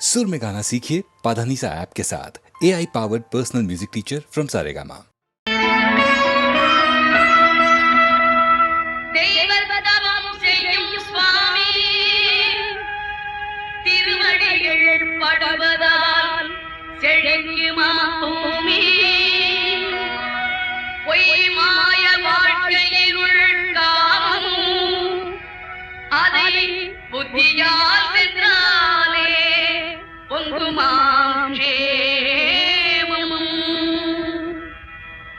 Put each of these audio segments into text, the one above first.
सुर में गाना सीखिए पाधानीसा ऐप के साथ। AI powered personal music teacher from Saregama.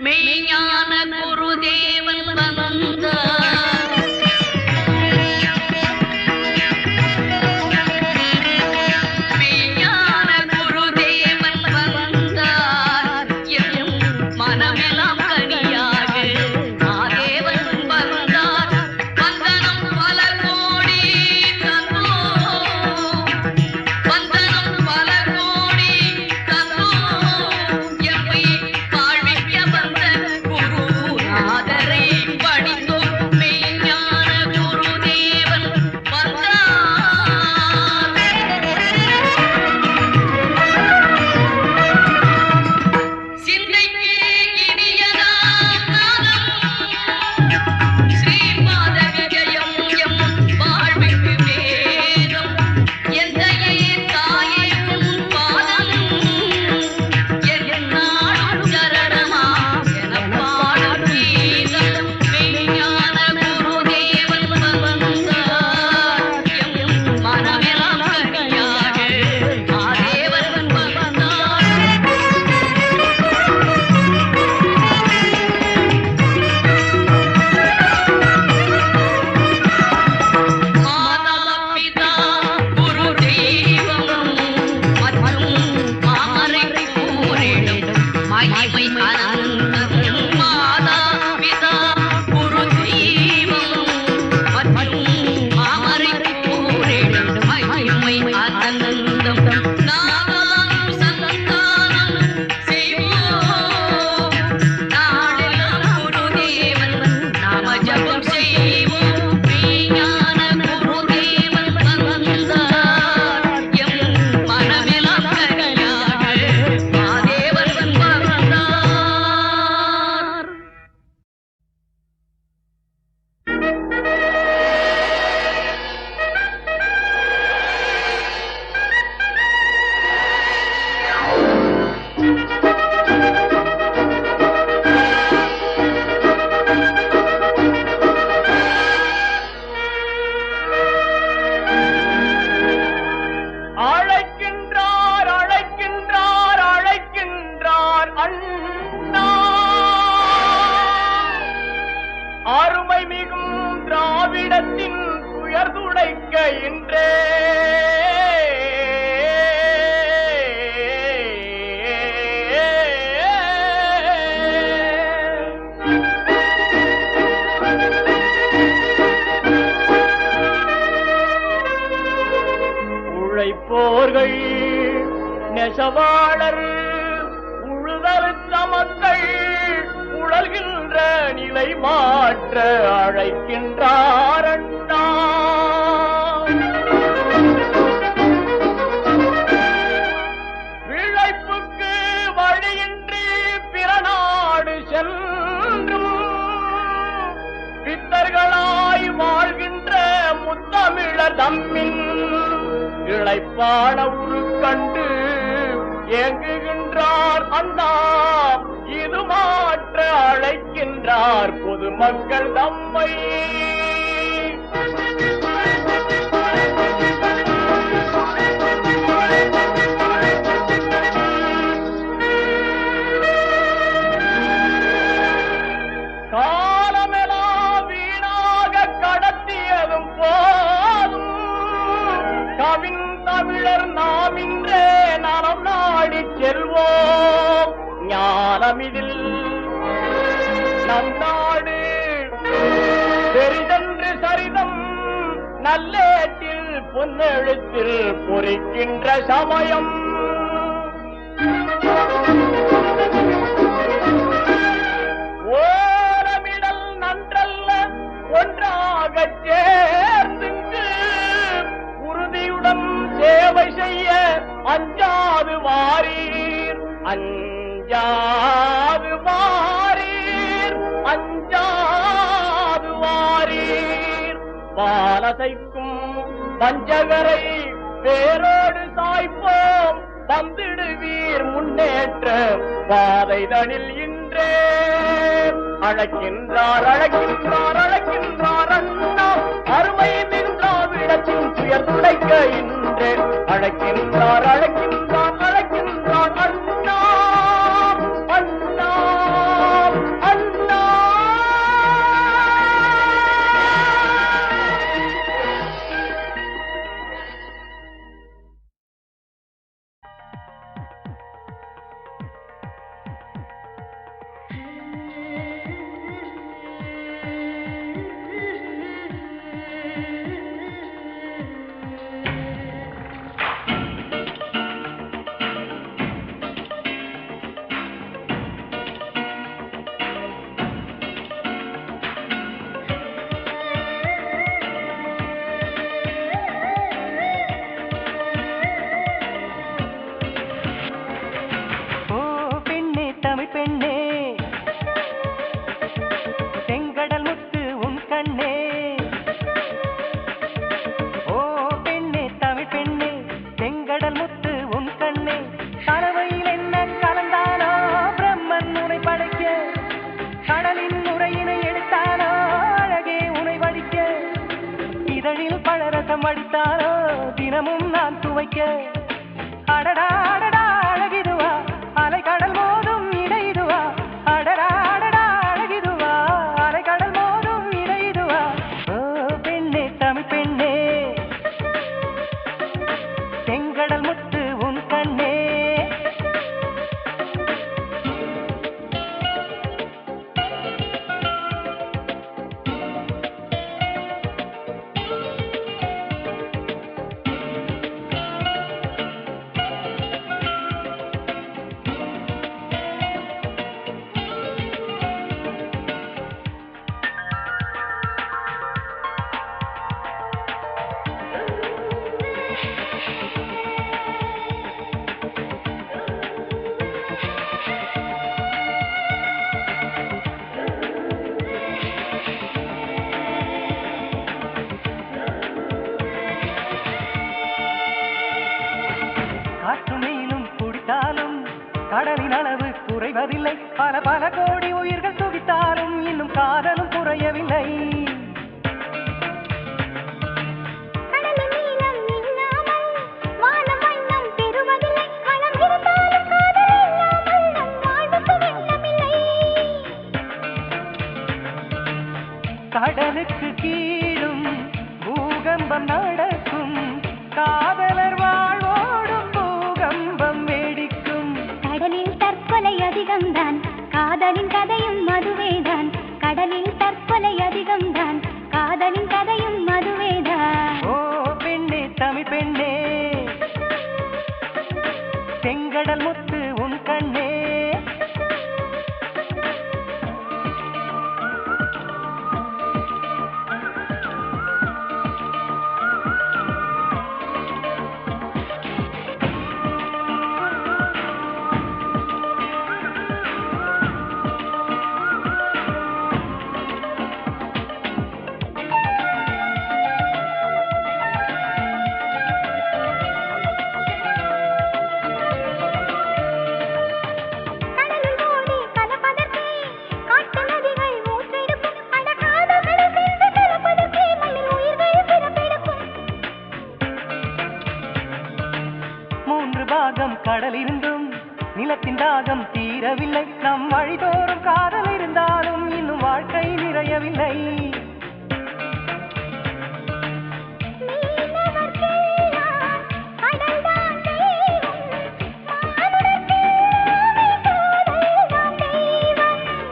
மெய்ஞான குருதேவன் வந்தார். மெய்ஞான குருதேவன் வந்தார். எம் மனமெல்லாம் கனியாக மாதேவன் வந்தார். வந்தனம் பல கோடி தந்தோம், வந்தனம் பல கோடி தந்தோம். எம்மை வாழ்விக்க வந்த குருநாதரை பணிந்தோம். மெய்ஞான குருதேவன் வந்தார். சிந்தைக்கு இனியதாம் நாதம், ஸ்ரீபாத விஜயம் எம் வாழ்வுக்கு வேதம். எந்தையே தாயே உன் பாதம் என்னாலும் சரணமா எனப் பாடும் கீதம். மெய்ஞான குருதேவன் வந்தார். எம் மனமெல்லாம் கனியாக மாதேவன் வந்தார். மாதா பிதா குரு தெய்வம் மற்றும் மாமரை கூறிடும் மகிமை அனந்தம். மாதா பிதா குரு தெய்வம் மற்றும் மாமரை கூறிடும் மகிமை அனந்தம். நாமெல்லாம் சந்தானம் செய்வோம், நாளெல்லாம் குருதேவன் நாம ஜபம் செய்வோம். மெய்ஞான குருதேவன் வந்தார். எம் மனமெல்லாம் கனியாக மாதேவன் வந்தார். அழைக்கின்றார் அழைக்கின்றார் அழைக்கின்றார் அண்ணா. அருமை மிகும் திராவிடத்தின் துயர் துடைக்க இன்றே உழைப்போர்கள் நெசவாளர் உழுதறுத்த மக்கள் உழல்கின்ற நிலை மாற்ற அழைக்கின்றார் அண்ணா. பிழைப்புக்கு வழியின்றி பிற நாடு சென்றும் பித்தர்களாய் வாழ்கின்ற முத்தமிழர் தம்மின் இளைப்பான உருக்கண்டு ஏங்குகின்றார் அண்ணா. இது மாற்ற அழைக்கின்றார் பொதுமக்கள் தம்மை. காலமெல்லாம் வீணாக கடத்தியதும் போதும், கவின் தமிழர் நாம் இன்றே நலம் நாடிச் செல்வோம். ஞானமிதில் நம் நாடு பெரிதென்று சரிதம் நல்லேட்டில் பொன்னெழுத்தில் பொறிக்கின்ற சமயம். ஓரமிடல் நன்றல்ல ஒன்றாகச் சேர்ந்து உறுதியுடன் சேவை செய்ய அஞ்சாது வாரீர் அஞ்சாது வாரீர் பாலசைக்கும் பஞ்சகரை வேரோடு சாய்ப்போம் வந்திடுவீர் முன்னேற்ற பாதைதனில் இன்றே அழைக்கின்றார் அழைக்கின்றார் அழைக்கின்றார் அண்ணா அருமை நின்றாவிடத்தின் துயர் துடைக்க இன்றே அழைக்கின்றார் அழைக்கின்றார் அழைக்கின்றார் அண்ணா அண்ணா அண்ணா பெண்ணே செங்கடல் முத்து உன் கண்ணே ஓ பெண்ணே தமிழ் பெண்ணே செங்கடல் முத்து உன் கண்ணே கலவையில் என்ன கலந்தானோ பிரம்மன் உனை படைக்க கடலின் உரையினை எடுத்தானோ அழகே உனை வடிக்க இதழில் பழரசம் வடித்தானோ தினமும் நான் துவைக்க அடடா அடடா அழகிதுவா அலை கடல் மோதும் இடைதுவா அடடா அடடா அழகிதுவா அலை கடல் மோதும் இடைதுவா ஓ பெண்ணே தமிழ் பெண்ணே செங்கடல் முத்து உன் கண்ணே கடலின் அளவு குறைவதில்லை பல பல கோடி உயிர்கள் துடித்தாலும் இன்னும் காதலும் குறையவில்லை கடலுக்கு கீழும் பூகம்பம் நடக்கும் காதலர் வாழ்வோடும் பூகம்பம் வேடிக்கும் கடலில் தற்கொலை அதிகம்தான் காதலின் கதையும் மதுவேதான் கடலில் தற்கொலை அதிகம்தான் காதலின் கதையும் மதுவேதான் ஓ பெண்ணே தமிழ் பெண்ணே செங்கடல் முத்து உன் கண்ணே கடலிருந்தும் நிலத்தின் தாகம் தீரவில்லை நம் வழிதோறும் காதல் இருந்தாலும் இன்னும் வாழ்க்கை நிறையவில்லை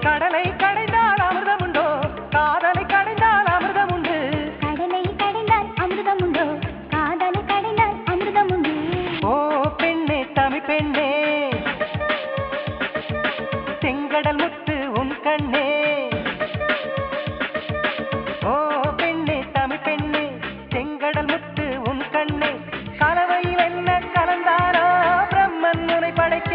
கடலை கடைந்தால் அமிர்தம் உண்டோ காதலை கடைந்தால் அமிர்தம் உண்டு கடலை கடைந்தால் அமிர்தம் உண்டோ காதலை கடைந்தால் அமிர்தம் உண்டு ஓ பெண்ணே தமிழ் பெண்ணே செங்கடல் முத்து உன் கண்ணே ஓ பெண்ணே தமிழ் பெண்ணே செங்கடல் முத்து உன் கண்ணே கலவையில் என்ன கலந்தாரோ பிரம்மன் உனை படைக்க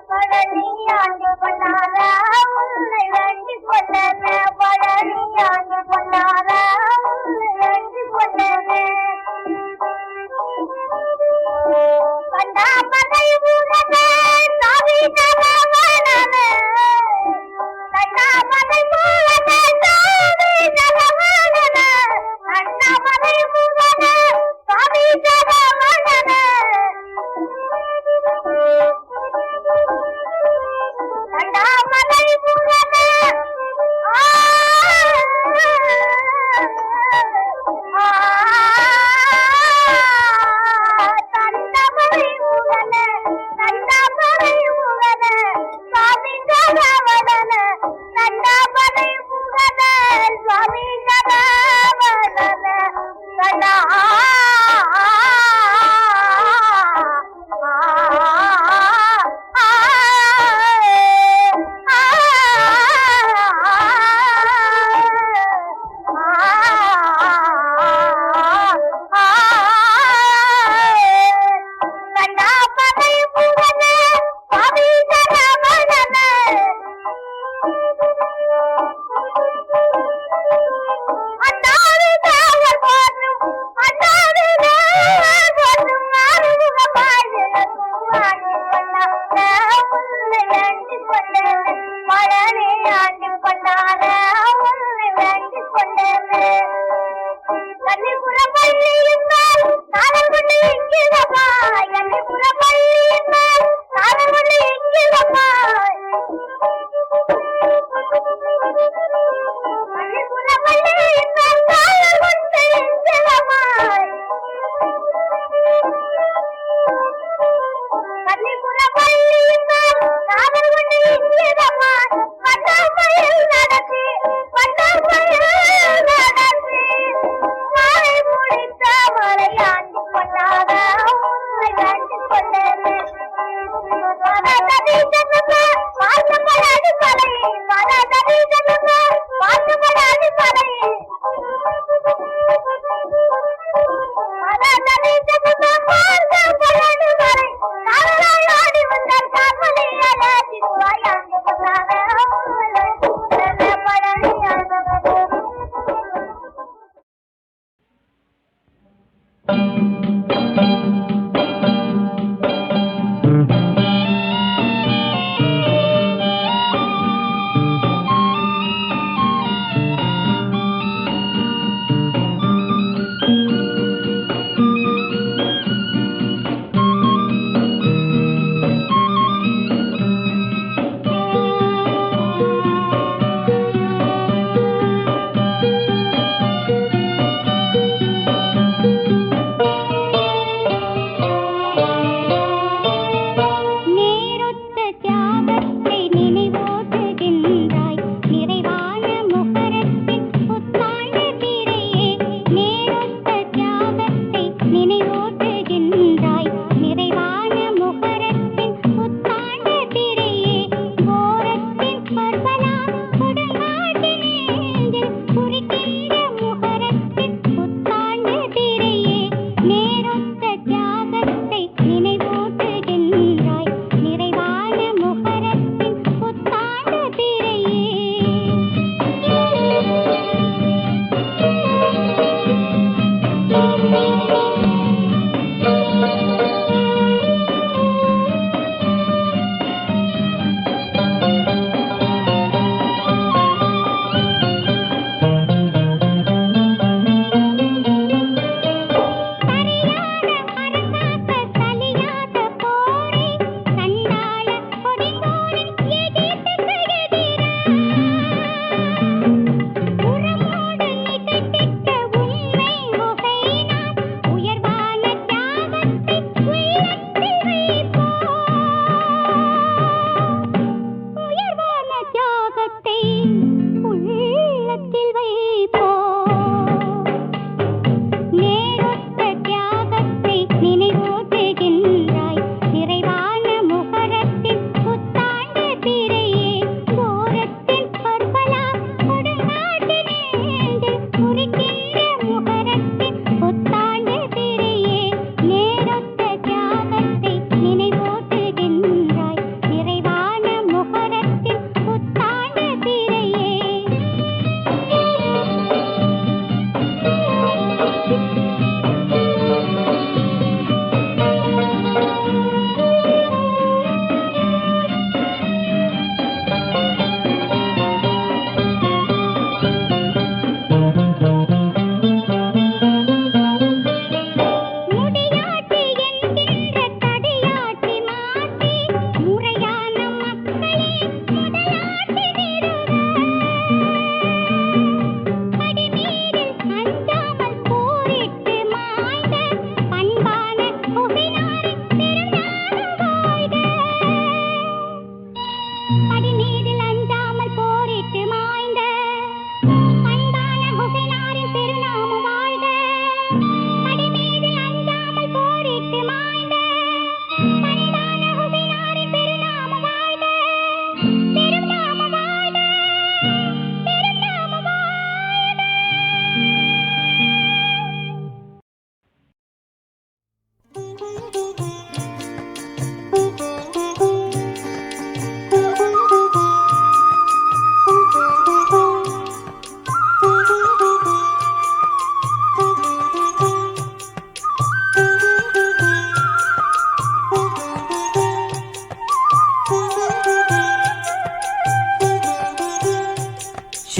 பழனியாண்டு பண்ணார உன்னை வேண்டி கொண்டன பழனியாண்டு பண்ணார உன்னை வேண்டி கொண்டன கண்டாமலை ஊரனே சாவி நலவனே கண்டாமலை ஊரனே சாவி நலவனே கண்டாமலை ஊரனே சாவி நலவனே கண்டாமலை ஊரனே தண்டமலை ஊரனே தண்டமலை ஊரனே சுவாமி ஜனவதனே தண்டமலை ஊரனே சுவாமி ஜனவதனே தண்டா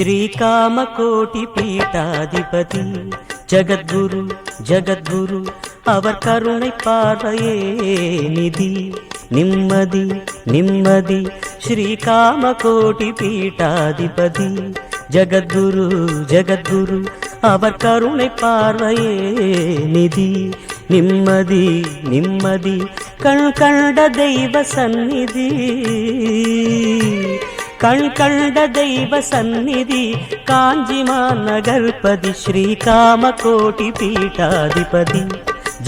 ಶ್ರೀಕಾಮಕೋಟಿ ಪೀಠಾಧಿಪತಿ ಜಗದ್ಗುರು ಜಗದ್ಗುರು அவர் கருணை பார்வையே நிதி நிம்மதி நிம்மதி ஸ்ரீகாமகோட்டி பீட்டாதிபதி ஜகத்குரு ஜகத்குரு அவர் கருணை பார்வையே நிதி நிம்மதி நிம்மதி கண் கண்ட தெய்வ சந்நிதி கண் கண்ட தெய்வ சந்நிதி காஞ்சி மாநகர்பதி ஸ்ரீகாமகோட்டி பீட்டாதிபதி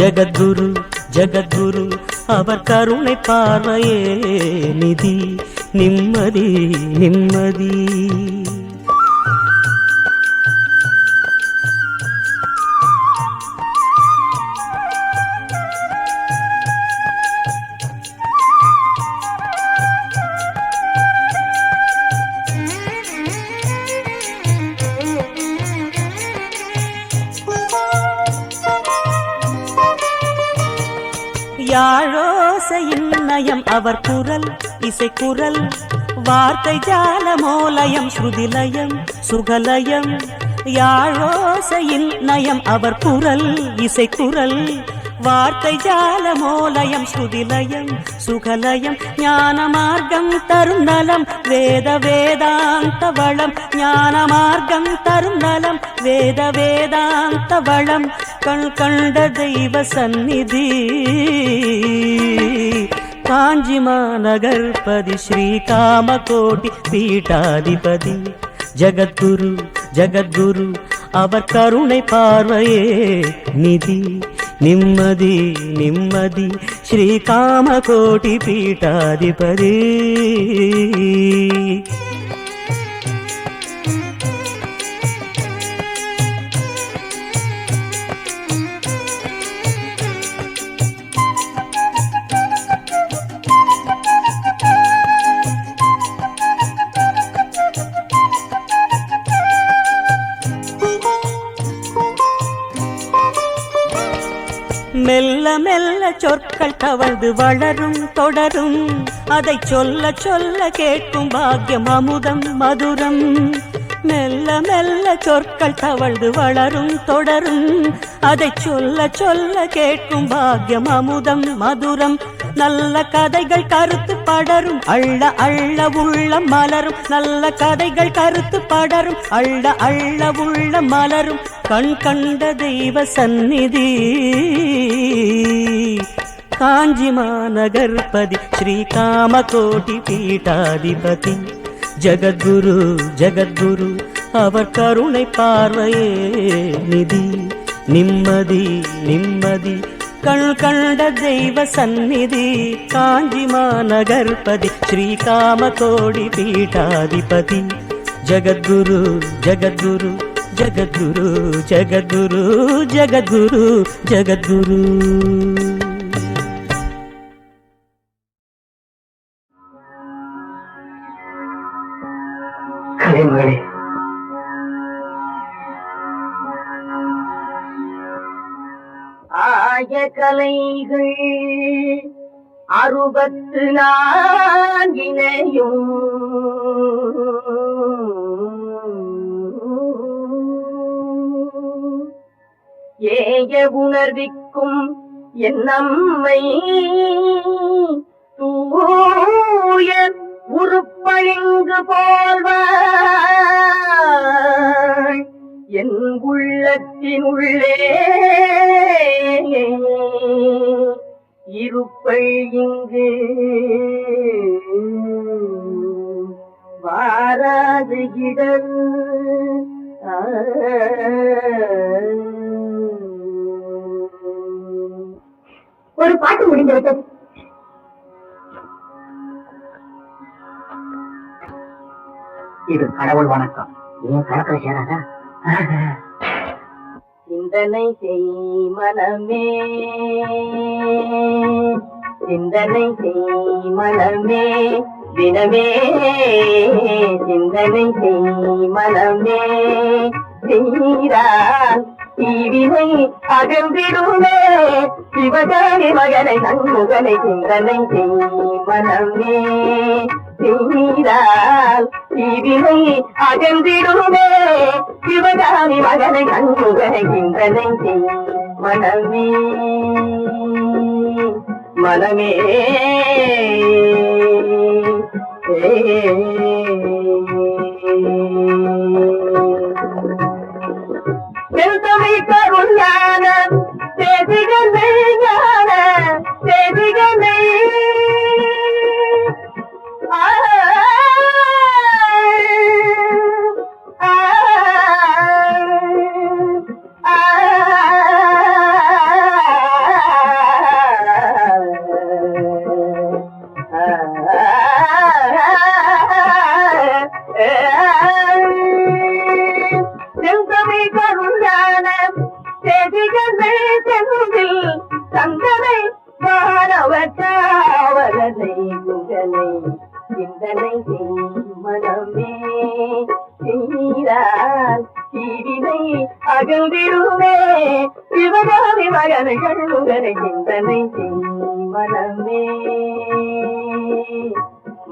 ஜகத்குரு ஜகத்குரு அவர் கருணை பார்வையே நிதி நிம்மதி நிம்மதி யாழோசையின் நயம் அவர் குரல் இசைக்குரல் வார்த்தை ஜாலமோலயம் ஸ்ருதிலயம் சுகலயம் யாழோசையின் நயம் அவர் குரல் இசைக்குரல் வார்த்தை ஜாலமோலயம் ஸ்ருதிலயம் சுகலயம் ஞான மார்க்கம் தரும் நலம் வேத வேதாந்த வளம் ஞான மார்க்கம் தரும் நலம் வேத வேதாந்த வளம் கண் கண்ட தெய்வ சந்நிதி காஞ்சி மாநகர்பதி ஸ்ரீகாமகோட்டி பீட்டாதிபதி ஜகத்குரு ஜகத்குரு அவர் கருணை பார்வையே நிதி நிம்மதி நிம்மதி ஸ்ரீகாமகோட்டி பீட்டாதிபதி மெல்ல மெல்ல சொற்கள் தவழ்ந்து வளரும் தொடரும் அதை சொல்ல சொல்ல கேட்கும் பாக்கியம் அமுதம் மதுரம் மெல்ல மெல்ல சொற்கள் தவழ்ந்து வளரும் தொடரும் அதை சொல்ல சொல்ல கேட்கும் பாக்கியம் அமுதம் மதுரம் நல்ல கதைகள் கருத்து படரும் அள்ள அள்ள உள்ளம் மலரும் நல்ல கதைகள் கருத்து படரும் அள்ள அள்ள உள்ளம் மலரும் கண் கண்ட தெய்வ சந்நிதி காஞ்சி மாநகர்பதி ஸ்ரீகாமகோட்டி பீட்டாதிபதி ஜகத்குரு ஜகத்குரு அவர் கருணை பார்வையே நிதி நிம்மதி நிம்மதி கண் கண்ட தெய்வ சந்நிதி காஞ்சி மாநகர்பதி ஸ்ரீகாமகோட்டி பீட்டாதிபதி ஜகத்குரு ஜகத்குரு ஜகத்குரு ஜகத்குரு ஜகத்குரு ஜகத்குரு கலைமகளே, ஆய கலைகள் 64 ஏய உணர்விக்கும் என் நம்மை தூய உருப்பழிங்கு போல்வாய் என் உள்ளத்தினுள்ளே இருப்பை இங்கு வாராது இடர் ஒரு பாட்டு முடிந்து விட்டது. இது கடவுள் வணக்கம். ஏன் கலக்கல சேராதா? சிந்தனை செய் மனமே, சிந்தனை செய் மனமே, தினமே சிந்தனை செய் மனமே, செய்தால் தீவினை அகன்றிடுமே சிவகாமி மகனை நன்முகனை சிந்தனை மனமே செய்தால் தீவினை அகன்றிடுமே சிவகாமி மகனை நன்முகனை சிந்தனை மனமே மனமே செல்தமை கருஞான தேசிகனை ஞான தேசிகனை செல்தமை கருஞான தேசிகனை செந்தில் சந்தனை மாணவத்தாவரனை குகனை சிந்தனை மனமே செய்தால் தீவினை அகழ்ந்திடுமே சிவகாமி மகனை கண்முகனை சிந்தனை மனமே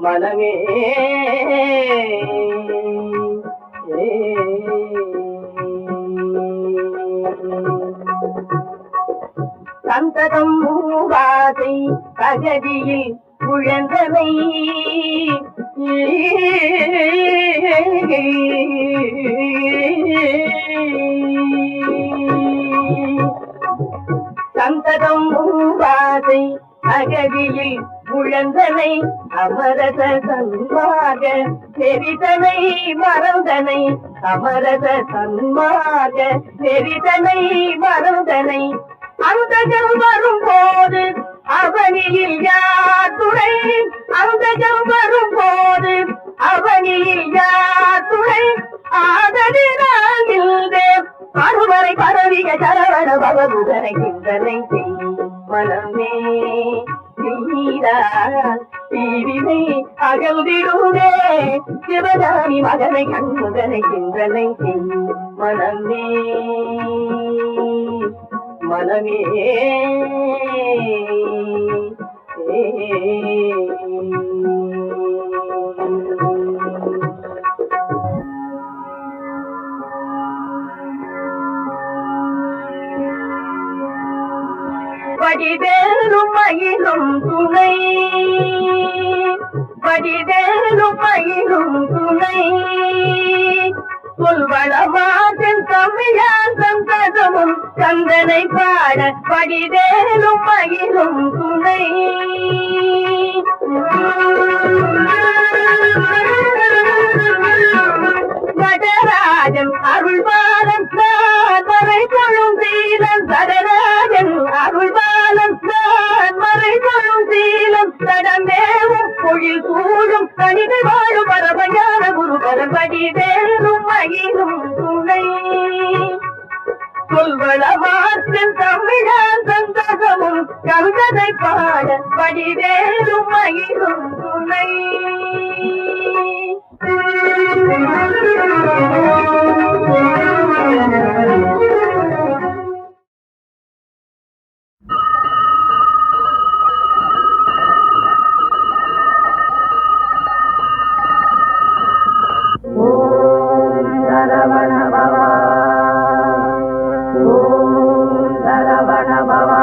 மனமே சந்ததம் மூவாசை பகதியில் உழந்தவை சந்ததம் மூவாசை அகதியில் உழந்தனை அமரத சன்மாக நெறிதனை மறந்தனை அமரத சன்மாக நெறிதனை மறந்தனை அந்தகம் வரும்போது அவனியில் யார் துணை அந்தகம் வரும்போது அவனியில் யார் துணை ஆதலினால் அருவரை பரவிய சரவண பவகுதனை சிந்தனை மனமே தீவினை அகழ்ந்திடுமே சிவகாமி மகனை கண்முகனை சிந்தனை மனமே மனமே படிவேலும் மயிலும் துணை படிவேலும் மயிலும் துணை சொல்வளமாற்றின் தமிழான் சந்ததமும் சந்தனை பாட படிவேலும் மயிலும் துணை நடராஜன் அருள்பாலன் மறை கொள்ளும் சீலம் நடராஜன் அருள்பாலன் மறை கொள்ளும் சீலம் தடமேவும் பொழில் சூழும் கணிதை வாழும் பரமஞான குரு பரம்படி வேறும் மகிழும் துணை சொல்வளமாற்றின் தமிழான் சந்தகமும் கந்தனை பாட படிவேலும் மகிழும் துணை சரவண பவா